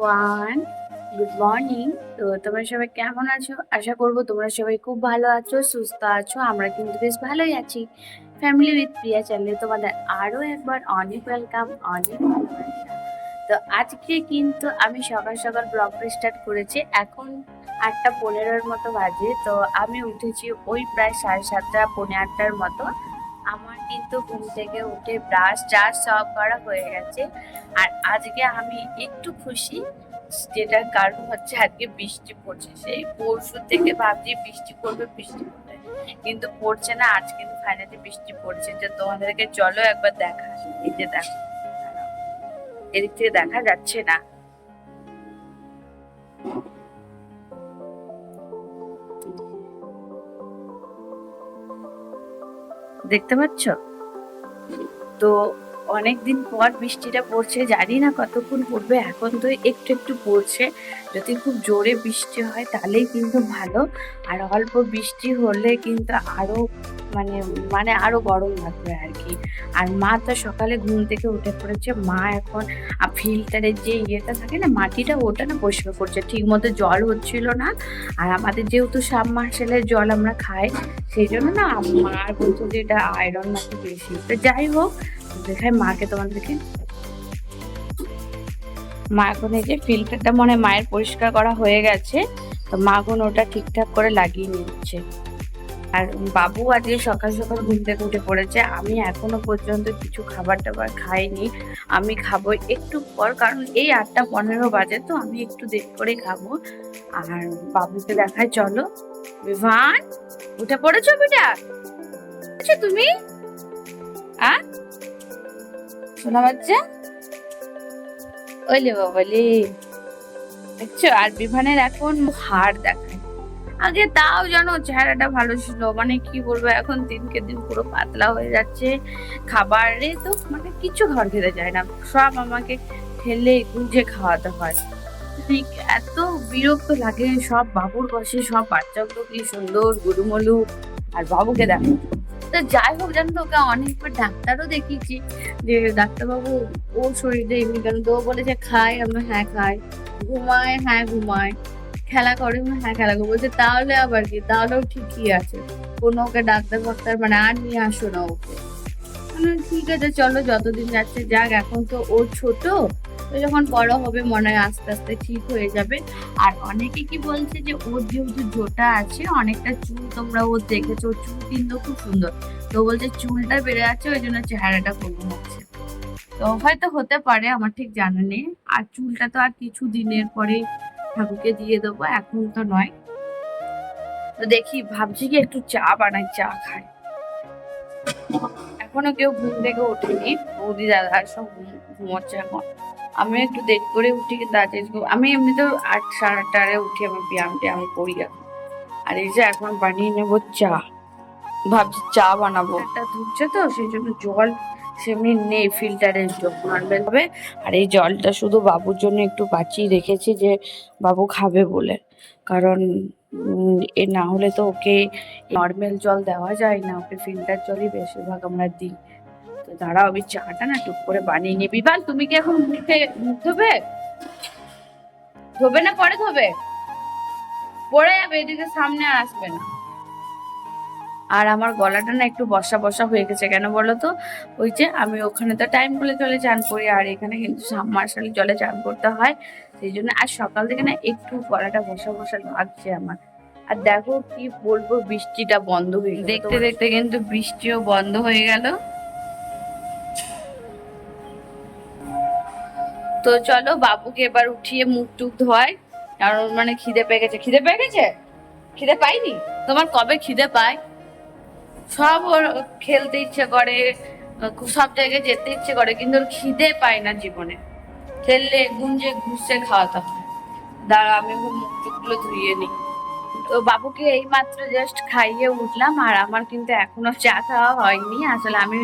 Everyone, good morning. তো তোমরা সবাই কেমন আছো? আশা করবো তোমরা সবাই খুব ভালো আছো, সুস্থ আছো। আমরা কিন্তু বেশ ভালোই আছি। ফ্যামিলি উইথ প্রিয়া চ্যানেলে তোমাদের আরো একবার অনেক ওয়েলকাম, অনেক ভালোবাসা। তো আজকে কিন্তু আমি সকাল সকাল ব্লগটা স্টার্ট করেছি। এখন 8:15 মতো বাজে। তো আমি উঠেছি ওই প্রায় 7:30 পৌনে 8টার মতো। আমার কিন্তু ঘুম থেকে উঠে ব্রাশ ট্রাশ সব করা হয়ে গেছে। আর আজকে আমি একটু খুশি, যেটার কারণ হচ্ছে আজকে বৃষ্টি পড়ছে। সেই পরশু থেকে ভাবছি বৃষ্টি পড়বে বৃষ্টি পড়বে, কিন্তু পড়ছে না। আজ কিন্তু ফাইনালি বৃষ্টি পড়ছে। যে তোমাদেরকে চলো একবার দেখা, এই যে দেখো, এদিক থেকে দেখা যাচ্ছে না, দেখতে পাচ্ছ? তো অনেকদিন পর বৃষ্টিটা পড়ছে, জানি না কতক্ষণ পড়বে। এখন তো একটু একটু পড়ছে। যদি খুব জোরে বৃষ্টি হয় তাহলেই কিন্তু ভালো। আর অল্প বৃষ্টি হলে কিন্তু আরো মানে মানে আরো গরম লাগবে আর কি। আর মা তো সকালে ঘুম থেকে উঠে পড়েছে। মা এখন ফিল্টারের যে ইয়েটা থাকে না, মাটিটা, ওটা না পরিষ্কার করছে। ঠিক মতো জল হচ্ছিল না। আর আমাদের যেহেতু সাবমার্সেলের জল আমরা খাই, সেই জন্য না মা বলছে যে এটা আয়রন নাকি বেশি। তো যাই হোক, দেখাই মাকে তোমাদেরকে। মা এখন এই যে ফিল্টারটা মনে হয় মায়ের পরিষ্কার করা হয়ে গেছে। তো মা এখন ওটা ঠিকঠাক করে লাগিয়ে নিচ্ছে। আর বাবু আজকে সকাল সকাল ঘুম থেকে উঠে পড়েছে। আমি এখনো পর্যন্ত কিছু খাবার টাবার খাইনি। আমি খাবো একটু পর, কারণ এই 8:15 বাজে, তো আমি একটু দেরি করে খাবো। আর বাবুকে দেখায়, চলো। বিভান, উঠে পড়েছো বেটা? আচ্ছা তুমি শোনা বাচ্চা, ওইলে বাবালে, দেখছো? আর বিভানের এখন হাড় দেখায়। আগে তাও জানো চেহারাটা ভালো ছিল, মানে কি বলবো, এখন দিনকে দিন পুরো পাতলা হয়ে যাচ্ছে। খাবারে তো মানে কিছু ঘর খেতে যায় না, সব আমাকে ঠেলে গুঁজে খাওয়াতে হয়। মানে এত বিরক্ত লাগে। সব বাবুর বসে, সব বাচ্চাগুলো কি সুন্দর গুলুমুলু, আর বাবুকে দেখো। তো যাই হোক, জানো তো, ওকে অনেকবার ডাক্তারও দেখিয়েছি যে ডাক্তারবাবু ওর শরীরে এমনি কেন। তো ও বলেছে খায়, আমরা হ্যাঁ খাই, ঘুমায়, হ্যাঁ ঘুমায়, খেলা করে, হ্যাঁ খেলা করে। বলছে তাহলে আবার কি, তাহলেও ঠিকই আছে, কোনো ওকে ডাক্তার ফাক্তার মানে আর নিয়ে আসো না ওকে। মানে ঠিক আছে, চলো যতদিন যাচ্ছে যাক। এখন তো ও ছোট, তো যখন বড় হবে মনে হয় আস্তে আস্তে ঠিক হয়ে যাবে। আর অনেকে কি বলছে যে ওর যেহেতু জোটা আছে, অনেকটা চুল, তোমরা ও দেখেছো, ওর চুল কিন্তু খুব সুন্দর। তো বলছে চুলটা বেড়ে আছে, ওই জন্য চেহারাটা কমে যাচ্ছে। তো হয়তো হতে পারে, আমার ঠিক জানা নেই। আর চুলটা তো আর কিছু দিনের পরে ঠাকুরকে দিয়ে দেবো, এখন তো নয়। তো দেখি, ভাবছি কি একটু চা বানাই, চা খাই। এখনো কেউ ঘুম থেকে ওঠেনি, বৌদি দাদা সব ঘুমোচ্ছে এখন। আমি একটু দেরি করে উঠি, কিন্তু আজ আমি এমনিতেও 8 সাড়ে 8টায় উঠি, আমি ব্যায়াম ট্যায়াম করি এখন। আর এই যে এখন বানিয়ে নেবো চা। ভাবছি চা বানাবো, একটা ধুচ্ছে তো সেই জন্য জল সেমনি নেই, ফিল্টারের জল নর্মাল হবে। আর এই জলটা শুধু বাবুর জন্য একটু বাঁচিয়ে রেখেছি, যে বাবু খাবে বলে। কারণ এ না হলে তো ওকে নর্মাল জল দেওয়া যায় না, ওকে ফিল্টার জলই বেশিরভাগ আমরা দিই। তো দাঁড়াও, আমি চাটা না টুক করে বানিয়ে নিই। বিপাল, তুমি কি এখন মুখ ধোবে? ধোবে না পরে ধোবে? পড়ে যাবে, এদিকে সামনে আর আসবে না। আর আমার গলাটা না একটু বসা বসা হয়ে গেছে, কেন বলো তো? ওই যে আমি ওখানে তো টাইম করে জলে চান করি, আর এখানে কিন্তু সাবমার্শাল জলে চান করতে হয়। সেই জন্য আর সকাল থেকে না একটু গলাটা বসা বসা লাগছে আমার। আর দেখো কি বলবো, বৃষ্টিটা বন্ধ হয়ে গেল। দেখতে দেখতে কিন্তু বৃষ্টিও বন্ধ হয়ে গেল। তো চলো বাবুকে এবার উঠিয়ে মুখ টুক ধোয়, কারণ মানে খিদে পেয়ে গেছে। খিদে পেয়ে গেছে? খিদে পাইনি? তোমার কবে খিদে পায়? সব ওর খেলতে ইচ্ছে করে, সব জায়গায় যেতে ইচ্ছে করে, কিন্তু ওর খিদে পায় না জীবনে। খেললে গুঞ্জে ঘুষে খাওয়াতে হয়। দাঁড়া, আমি ওর মুখ টুকগুলো ধুইয়ে নিই। তো বাবুকে এই মাত্র জাস্ট খাইয়ে উঠলাম। আর আমার কিন্তু এখনো চা খাওয়া হয়নি। আসলে আমি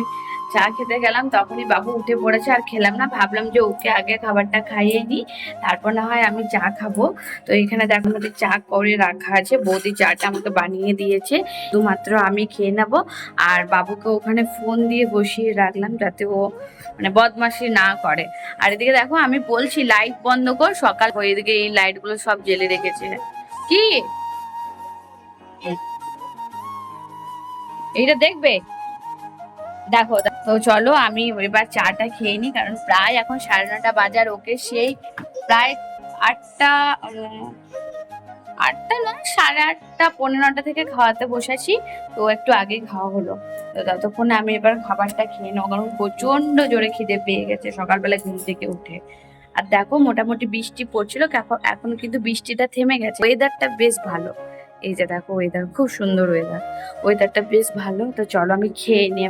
চা খেতে গেলাম, তখনই বাবু উঠে পড়েছে, আর খেলাম না, ভাবলাম যে ওকে আগে খাবারটা খাইয়ে নি, তারপর না হয় আমি চা খাবো। তো এখানে দেখো মধ্যে চা করে রাখা আছে, বৌদি চাটা আমাকে বানিয়ে দিয়েছে, শুধুমাত্র আমি খেয়ে নেবো। আর বাবুকে ওখানে ফোন দিয়ে বসিয়ে রাখলাম যাতে ও মানে বদমাশি না করে। আর এদিকে দেখো আমি বলছি লাইট বন্ধ কর, সকাল হয়ে, এদিকে এই লাইট গুলো সব জ্বেলে রেখেছে। কি এইটা দেখবে? দেখো তো চলো আমি এবার চাটা খেয়ে নিই, কারণ প্রায় এখন 9:30 বাজার, ওকে সেই প্রায় 8টা, 8টা না 8:30 পৌনে 9টা থেকে খাওয়াতে বসেছি, তো একটু আগেই খাওয়া হলো। তো ততক্ষণে আমি এবার খাবারটা খেয়ে নেবো, কারণ প্রচন্ড জোরে খিদে পেয়ে গেছে সকালবেলা ঘুম থেকে উঠে। আর দেখো মোটামুটি বৃষ্টি পড়ছিল, এখন কিন্তু বৃষ্টিটা থেমে গেছে, ওয়েদারটা বেশ ভালো। এই যে দেখো ওয়েদার খুব সুন্দর ওয়েদার, ওয়েদারটা বেশ ভালো। তো চলো আমি খেয়ে নিই,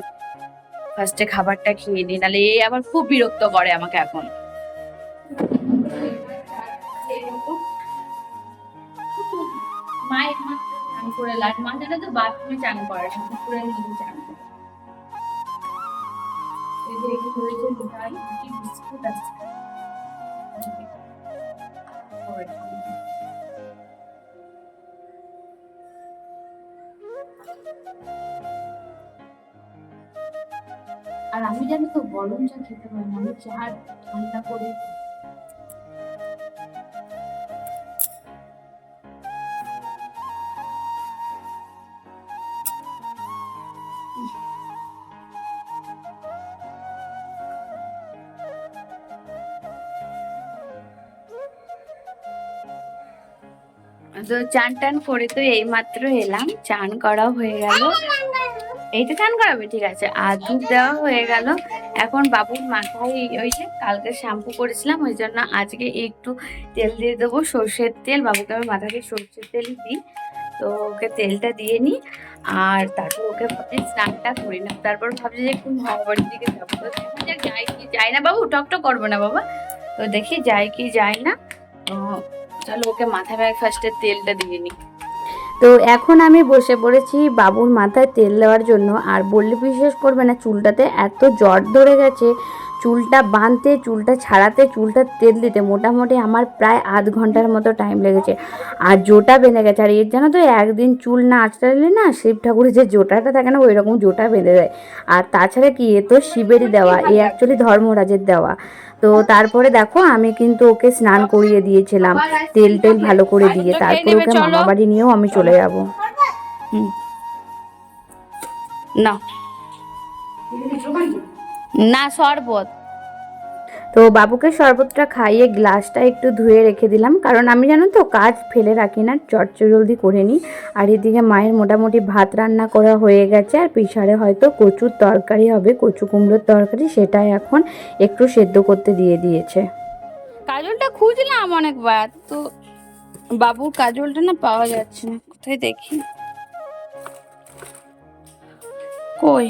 ফার্স্টে খাবারটা খেয়ে নিই, নাহলে এ আবার খুব বিরক্ত করে আমাকে এখন। মায়ের মাত্র চান করে লাট মাঝে তো বাথরুমে চান করে, পুকুরে নিজে চান করে। এই যে এগুলো হয়েছে দুটাই বিস্কুট আছে। আর আমি জানি তো গরম চা খেতে পারি না, আমি চা ঠান্ডা করে। তো চান টান করে তো এই মাত্র এলাম, চান করাও হয়ে গেল। এইটা চান করাবে, ঠিক আছে। আর ধূপ দেওয়া হয়ে গেল। এখন বাবুর মাথায় ওই যে কালকে শ্যাম্পু করেছিলাম, ওই জন্য আজকে একটু তেল দিয়ে দেবো, সর্ষের তেল। বাবুকে আমি মাথাকে সর্ষের তেলই দিই, তো ওকে তেলটা দিয়ে নিই। আর তারপর ওকে ভাবছি স্নানটা করি না, তারপর ভাবছি যে একটু মামা বাড়ির দিকে যাবো। তো দেখা যাক যাই কি যাই না, বাবু টকটক করবো না বাবা, তো দেখি যাই কি যাই না। চলো ওকে মাথায় ফার্স্টে তেলটা দিয়ে নিই। তো এখন আমি বসে পড়েছি বাবুর মাথায় তেল দেওয়ার জন্য। আর বললে বিশ্বাস করবে না, চুলটাতে এত জট ধরে গেছে, চুলটা বাঁধতে, চুলটা ছাড়াতে, চুলটা তেল দিতে মোটামুটি আমার প্রায় আধ ঘন্টার মতো টাইম লেগেছে। আর জোটা বেঁধে গেছে, আর এর জানো তো একদিন চুল না আঁচড়ালে না, শিব ঠাকুরের যে জোটাটা থাকে না, ওই রকম জোটা বেঁধে দেয়। আর তাছাড়া কি, এ তো শিবেরই দেওয়া, এ অ্যাকচুয়ালি ধর্মরাজের দেওয়া। তো তারপরে দেখো আমি কিন্তু ওকে স্নান করিয়ে দিয়েছিলাম তেল টেল ভালো করে দিয়ে, তারপরে ওকে মামা বাড়ি নিয়েও আমি চলে যাব। না না শরবত। তো বাবুকে শরবতটা খাইয়ে গ্লাসটা একটু ধুয়ে রেখে দিলাম, কারণ আমি জানো তো কাজ ফেলে রাখি না, চটজলদি করে নিই। আর এদিকে মায়ের মোটামুটি ভাত রান্না করা হয়ে গেছে, আর পিছারে হয়তো কচুর তরকারি হবে, কচু কুমড়োর তরকারি, সেটাই এখন একটু সেদ্ধ করতে দিয়ে দিয়েছে। কাজলটা খুঁজলাম অনেকবার, তো বাবুর কাজলটা না পাওয়া যাচ্ছে না, কোথায় দেখি, কই।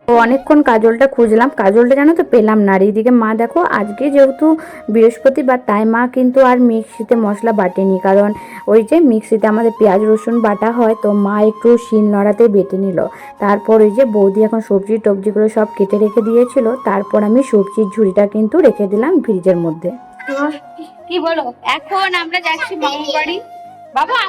তো অনেকক্ষণ কাজলটা খুঁজলাম, কাজলটা জানো তো পেলাম না। আর এইদিকে মা দেখো আজকে যেহেতু বৃহস্পতিবার, তাই মা কিন্তু আর মিক্সিতে মশলা বাটেনি, কারণ ওই যে মিক্সিতে আমাদের পেঁয়াজ রসুন বাটা হয়, তো মা একটু শিল নোড়াতে বেটে নিল। তারপর ওই যে বৌদি এখন সবজি টবজিগুলো সব কেটে রেখে দিয়েছিল, তারপর আমি সবজির ঝুড়িটা কিন্তু রেখে দিলাম ফ্রিজের মধ্যে। কি বলো, এখন আমরা যাচ্ছি মামা বাড়ি। বাবা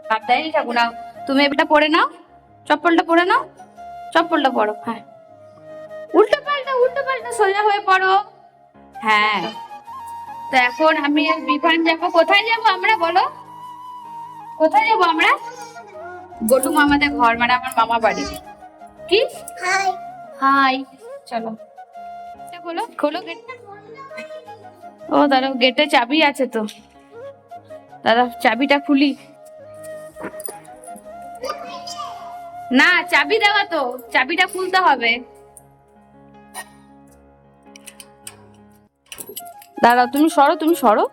সাবধানে থাকো না, তুমি এটা পরে নাও, চপ্পলটা পরে নাও, চপ্পলটা পরো। হ্যাঁ উল্টো পাল্টা সোজা হয়ে পড়ো। হ্যাঁ তো এখন আমি আর বিভান যাবো, কোথায় যাবো আমরা বলো, কোথায় যাবো আমরা? গোটু মামাদের ঘর, মানে আমার মামা বাড়ি। কি হাই হাই, চলো খোলো খোলো গেট। ও দাঁড়াও, গেটে চাবি আছে তো, দাদা চাবিটা খুলি। না চাবি দেওয়া তো, চাবিটা খুলতে হবে। দাঁড়াও তুমি সরো, তুমি সরো,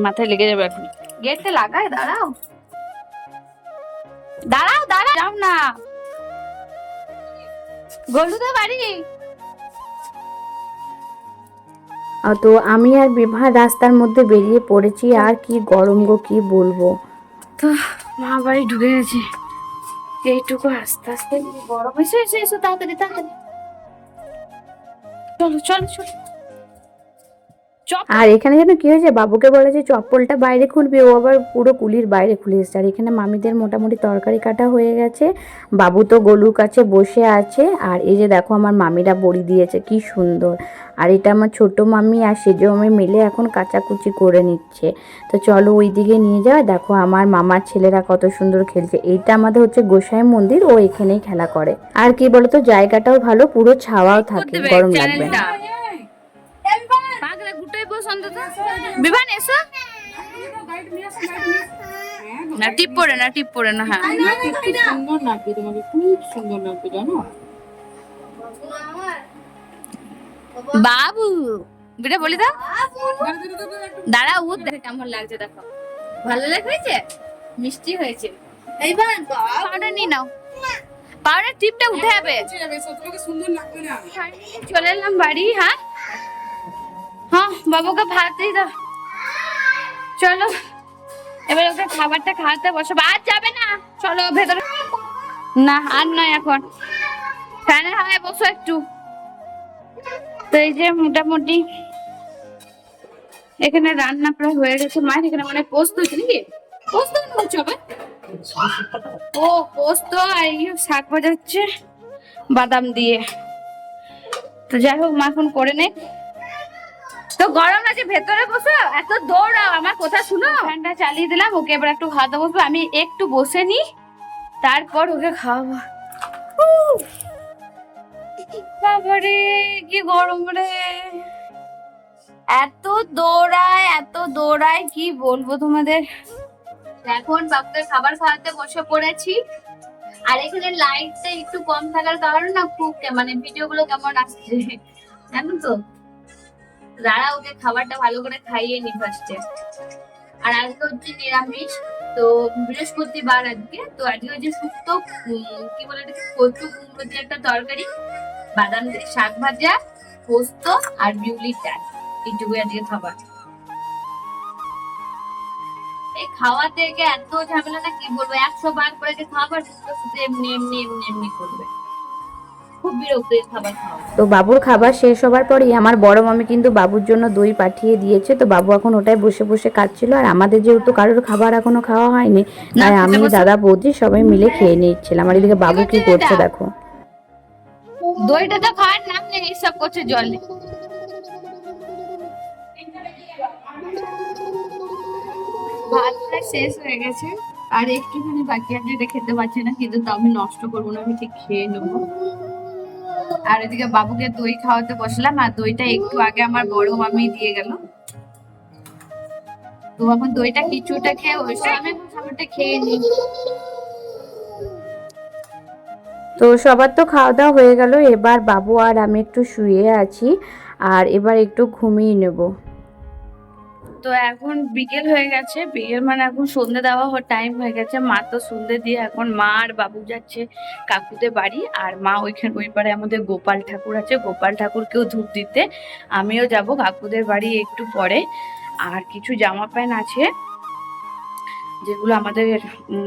মাথায় লেগে যাবে এখন। গেটটা লাগায়, দাঁড়াও দাঁড়াও দাঁড়াও, যাও না। গলুদা বাড়ি তো আমি আর বিভা রাস্তার মধ্যে বেরিয়ে পড়েছি। আর কি গরম গো, কি বলবো। তো মা বাড়ি ঢুকে গেছে, এইটুকু আস্তে আস্তে গরম এসে এসে এসো তাড়াতাড়ি তাড়াতাড়ি, চলো চলো চলো। আর এখানে যেন কি হয়েছে, বাবুকে বলে যে চপ্পলটা বাইরে খুলবি, ও আবার পুরো কুলির বাইরে খুলে এসেছে। আর এখানে মামিদের মোটামুটি তরকারি কাটা হয়ে গেছে, বাবু তো গলুর কাছে বসে আছে। আর এই যে দেখো আমার মামিরা বড়ি দিয়েছে, কি সুন্দর। আর এটা আমার ছোট মামি আর সেজো মামি মিলে এখন কাচাকুচি করে নিচ্ছে। তো চলো ওই দিকে নিয়ে যাও। দেখো আমার মামার ছেলেরা কত সুন্দর খেলছে। এইটা আমাদের হচ্ছে গোসাই মন্দির, ও এখানেই খেলা করে। আর কি বলতো, জায়গাটাও ভালো, পুরো ছাওয়াও থাকে, গরম লাগবে না। পাগলা গুটাই বস অন্তত। বিভান এসো না, টিপ পড়ে না, টিপ পড়ে না। হ্যাঁ সুন্দর লাগবে তোমাকে, খুব সুন্দর লাগবে জানো। বাবু বেটা বলি দাও, দাঁড়া ও দেখে কেমন লাগছে, দেখো ভালো লাগছে, মিষ্টি হয়েছে। এইবার পাউডার নিয়ে নাও, পাউডার টিপটা উঠে যাবে। চলে এলাম বাড়ি। হ্যাঁ হ্যাঁ, বাবুকে ভাত দিয়ে দাও। চলো এবার ওকে খাবারটা খাওয়াতে বসো। আর যাবে না, চলো ভেতরে। না আর নয়, এখন ফ্যানের হাওয়ায় বসো একটু। তো এই যে মোটামুটি এখানে রান্না প্রায় হয়ে গেছে। মায়ের এখানে মানে পোস্ত হচ্ছে নাকি, পোস্ত হচ্ছে হবে। ও পোস্ত আর শাক ভাজা হচ্ছে বাদাম দিয়ে। তো যাই হোক মা এখন করে নে। তো গরম আছে, ভেতরে বসো, এত দৌড়াও, আমার কথা শুনো। ফ্যানটা চালিয়ে দিলাম, ওকে এবার একটু খাওয়াতে বসবো। আমি একটু বসে নি, তারপর ওকে খাওয়াবো। বাবারে কি গরম রে, এত দৌড়ায় এত দৌড়ায়, কি বলবো তোমাদের। এখন বাবুকে খাবার খাওয়াতে বসে পড়েছি। আর এখানে লাইটটা একটু কম থাকার কারণে না খুব মানে ভিডিও গুলো কেমন আসছে জানো তো। দাঁড়া ওকে খাবারটা ভালো করে খাইয়ে নি ফার্স্টে। আর আজকে হচ্ছে নিরামিষ, তো বৃহস্পতিবার আজকে। তো আজকে হচ্ছে শুক্তো, কি বলে এটাকে, কচু কুমড়ো দিয়ে একটা তরকারি, বাদাম দিয়ে শাক ভাজা, পোস্ত আর বিউলির ডাল, এইটুকুই আজকে খাবার। এই খাওয়াতে গিয়ে এত ঝামেলা না, কি বলবো, 100 বার করে যে খাবার শুধু এমনি এমনি এমনি এমনি করবে, খুব বিরক্ত এই খাবার খাওয়া। তো বাবুর খাবার শেষ হবার পরেই আমার বড় মামি কিন্তু বাবুর জন্য দই পাঠিয়ে দিয়েছে। তো বাবু এখন ওটাই বসে বসে খাচ্ছিল। আর আমাদের যেহেতু কারোর খাবার এখনো খাওয়া হয়নি, তাই আমি দাদা বৌদি সবাই মিলে খেয়ে নিচ্ছিলাম। আর এদিকে বাবু কি করছে দেখো, দইটা তো খাওয়ার নাম নেই, সব করছে জলে। ভাতটা শেষ হয়ে গেছে, আর একটুখানি বাকি আছে, এটা খেতে পারছি না, কিন্তু তা আমি নষ্ট করবো না, আমি ঠিক খেয়ে নেবো। আর এদিকে বাবুকে দই খাওয়াতে বসলাম, আর দইটা একটু আগে আমার বড় মামি দিয়ে গেল। তো এখন দইটা কিছুটা খেয়ে ওই সময় খাবারটা খেয়ে নিই। তো সবার তো খাওয়া দাওয়া হয়ে গেল। এবার বাবু আর আমি একটু শুয়ে আছি, আর এবার একটু ঘুমিয়ে নেব। তো এখন বিকেল হয়ে গেছে, বিকেল মানে এখন সন্ধ্যে দেওয়া টাইম হয়ে গেছে। মা তো সন্ধ্যে দিয়ে এখন মা আর বাবু যাচ্ছে কাকুদের বাড়ি। আর মা ওইখানে ওই পারে আমাদের গোপাল ঠাকুর আছে, গোপাল ঠাকুরকেও ধূপ দিতে। আমিও যাব কাকুদের বাড়ি একটু পরে। আর কিছু জামা প্যান্ট আছে যেগুলো আমাদের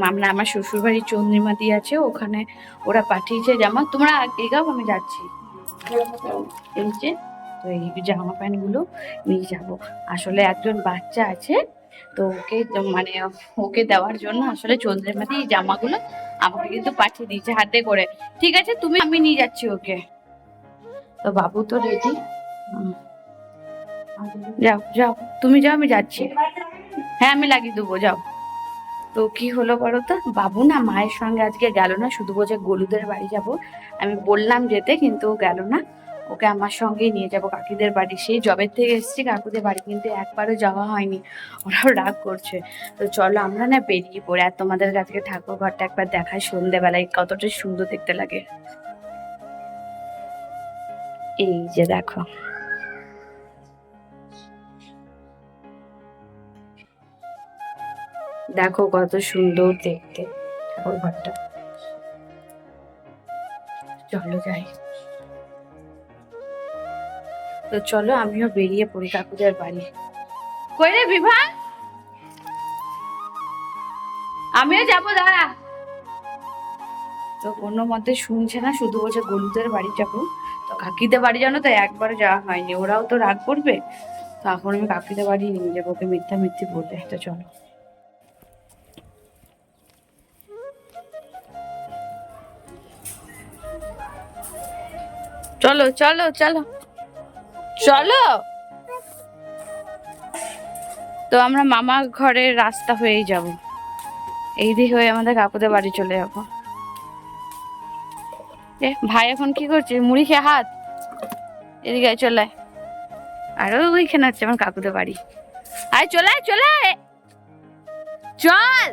মানে আমার শ্বশুর বাড়ির চন্দ্রিমা দিয়ে আছে, ওখানে ওরা পাঠিয়েছে জামা। তোমরা এগাও, আমি যাচ্ছি। এই যে, তো এই জামা প্যান্ট গুলো নিয়ে যাব। আসলে একজন বাচ্চা আছে, তো ওকে মানে ওকে দেওয়ার জন্য আসলে চন্দ্রিমাদি এই জামাগুলো আমাকে কিন্তু পাঠিয়ে দিয়েছে হাতে করে। ঠিক আছে তুমি, আমি নিয়ে যাচ্ছি ওকে। তো বাবু তো রেডি, যাও যাও তুমি যাও, আমি যাচ্ছি। হ্যাঁ আমি লাগিয়ে দেবো, যাও। তো কি হলো বলো তো, বাবু না মায়ের সঙ্গে আজকে গেল না, শুধু বলছে গলুদের বাড়ি যাব। আমি বললাম যেতে, কিন্তু ও গেল না। ওকে আমার সঙ্গেই নিয়ে যাব কাকিদের বাড়ি। সেই জবের থেকে এসেছি কাকুদের বাড়ি, কিন্তু একবারও যাওয়া হয়নি, ওরাও রাগ করছে। তো চলো আমরা না বেরিয়ে পড়ে, আর তোমাদের কাছে ঠাকুর ঘরটা একবার দেখায় সন্ধ্যেবেলায় কতটা সুন্দর দেখতে লাগে। এই যে দেখো, দেখো কত সুন্দর দেখতে ঠাকুর ঘরটা। চলো যাই। তো তো চলো আমিও বেরিয়ে পড়ি কাকুদের বাড়ি। কই রে বিভান, আমিও যাবো, দাঁড়া। তো কোনো মতে শুনছে না, শুধু বলছে গলুদের বাড়ি যাবো। তো কাকিদের বাড়ি জানো তো একবারও যাওয়া হয়নি, ওরাও তো রাগ করবে। তো এখন আমি কাকিদের বাড়ি নিয়ে যাবো, ওকে মিথ্যা মিথ্যি বলে। তো চলো চলো চলো চলো চলো। তো আমরা মামা ঘরের রাস্তা হয়েই যাব, এই দিক হয়ে আমাদের কাকুদের বাড়ি চলে যাবো। এ ভাই এখন কি করছে, মুড়ি খেয়ে হাত, এদিকে আয়, চলে আয়। আরো ওইখানে হচ্ছে আমার কাকুদের বাড়ি। আয় চলে আয়, চলে আয়, চল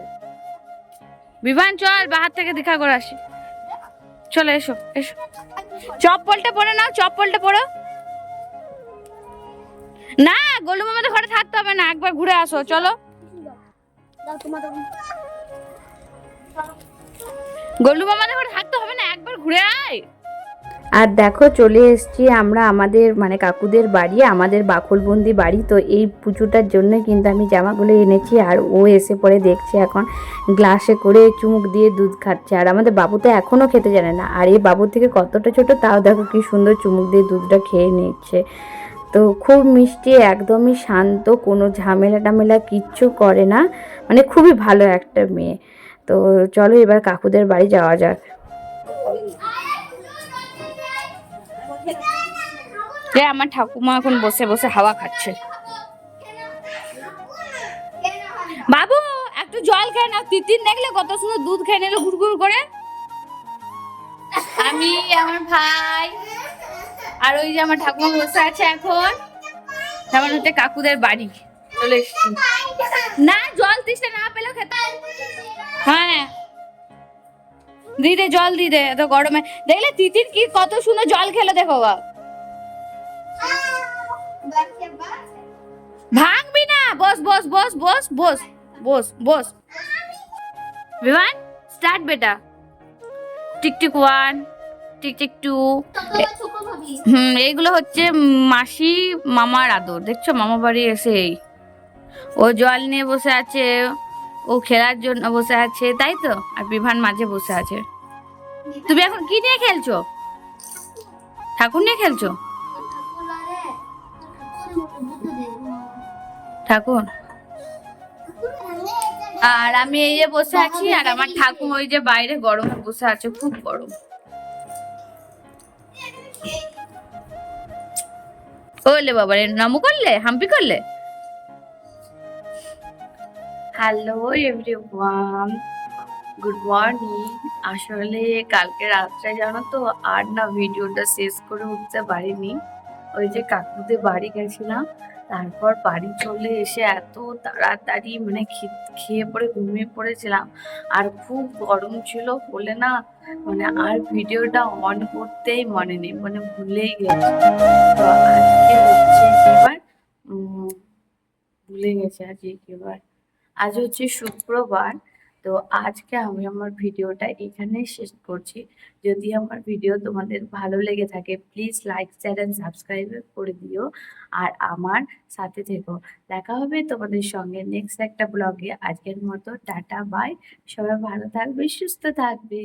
বিভান চল, বাহার থেকে দেখা করে আসি। চলে এসো এসো, চপ্পলটা পরে নাও, চপ্পলটা পরো। না গোলু মামাদের ঘরে থাকতে হবে না, একবার ঘুরে আসো, চলো। গোলু মামাদের ঘরে থাকতে হবে না, একবার ঘুরে আয়। আর দেখো চলে এসেছি আমরা আমাদের মানে কাকুদের বাড়ি, আমাদের বাকলবন্দি বাড়ি। তো এই পুজোটার জন্য কিন্তু আমি জামাগুলো এনেছি। আর ও এসে পরে দেখছে এখন গ্লাসে করে চুমুক দিয়ে দুধ খাচ্ছে। আর আমাদের বাবু তো এখনও খেতে জানে না, আর এই বাবুর থেকে কতটা ছোট, তাও দেখো কি সুন্দর চুমুক দিয়ে দুধটা খেয়ে নিচ্ছে। তো খুব মিষ্টি, একদমই শান্ত, কোনো ঝামেলা টামেলা কিচ্ছু করে না, মানে খুবই ভালো একটা মেয়ে। তো চলো এবার কাকুদের বাড়ি যাওয়া যাক। আমার ঠাকুমা এখন বসে বসে হাওয়া খাচ্ছে। বাবু একটু জল খেয়ে নাও, তিতির দেখলে কত সুন্দর দুধ খেয়ে নিল গুড়গুড় করে। আমি, আমার ভাই, আর ওই যে আমার ঠাকুমা বসে আছে এখন। তেমন হচ্ছে কাকুদের বাড়ি চলে এসছি। না জল দিতে না পেলেও খেতে, হ্যাঁ দিদে জল দিদে, এত গরমে। দেখলে তিতির কি কত সুন্দর জল খেলো, দেখো বা। ভাঙবি না, বস বস বস বস বস বস বস। বিমান স্টার্ট বেটা, টিকটিক 1, টিকটিক 2। এইগুলো হচ্ছে মাসি মামার আদর, দেখছো মামা বাড়ি এসে। ও জল নিয়ে বসে আছে, ও খেলার জন্য বসে আছে, তাই তো। আর বিভান মাঝে বসে আছে। তুমি এখন কি নিয়ে খেলছো, ঠাকুর নিয়ে খেলছো? ঠাকুর। আর আমি এই যে বসে আছি, আর আমার ঠাকুর ওই যে বাইরে গরমে বসে আছে, খুব গরম। ওলে বাবা রে, নামু করলে, হাম্পি করলে। Hello everyone, good morning. আসলে কালকে রাত্রে জানো তো আর না ভিডিওটা শেষ করে উঠতে পারিনি। ওই যে কাকুদের বাড়ি গেছিলাম, তারপর বাড়ি চলে এসে এত তাড়াতাড়ি মানে খেয়ে পরে ঘুমিয়ে পড়েছিলাম। আর খুব গরম ছিল বলে না, মানে আর ভিডিওটা অন করতেই মনে নেই, মানে ভুলেই গেছি। তো আজকে হচ্ছে এবার ভুলে গেছি আজকে এবার। আজ হচ্ছে শুক্রবার। তো আজকে আমি আমার ভিডিওটা এখানেই শেষ করছি। যদি আমার ভিডিও তোমাদের ভালো লেগে থাকে please like share and subscribe করে দিও, আর আমার সাথে থেকো। দেখা হবে তোমাদের সঙ্গে নেক্সট একটা ব্লগে। আজকের মতো টাটা বাই, সবাই ভালো থাকবে, সুস্থ থাকবে।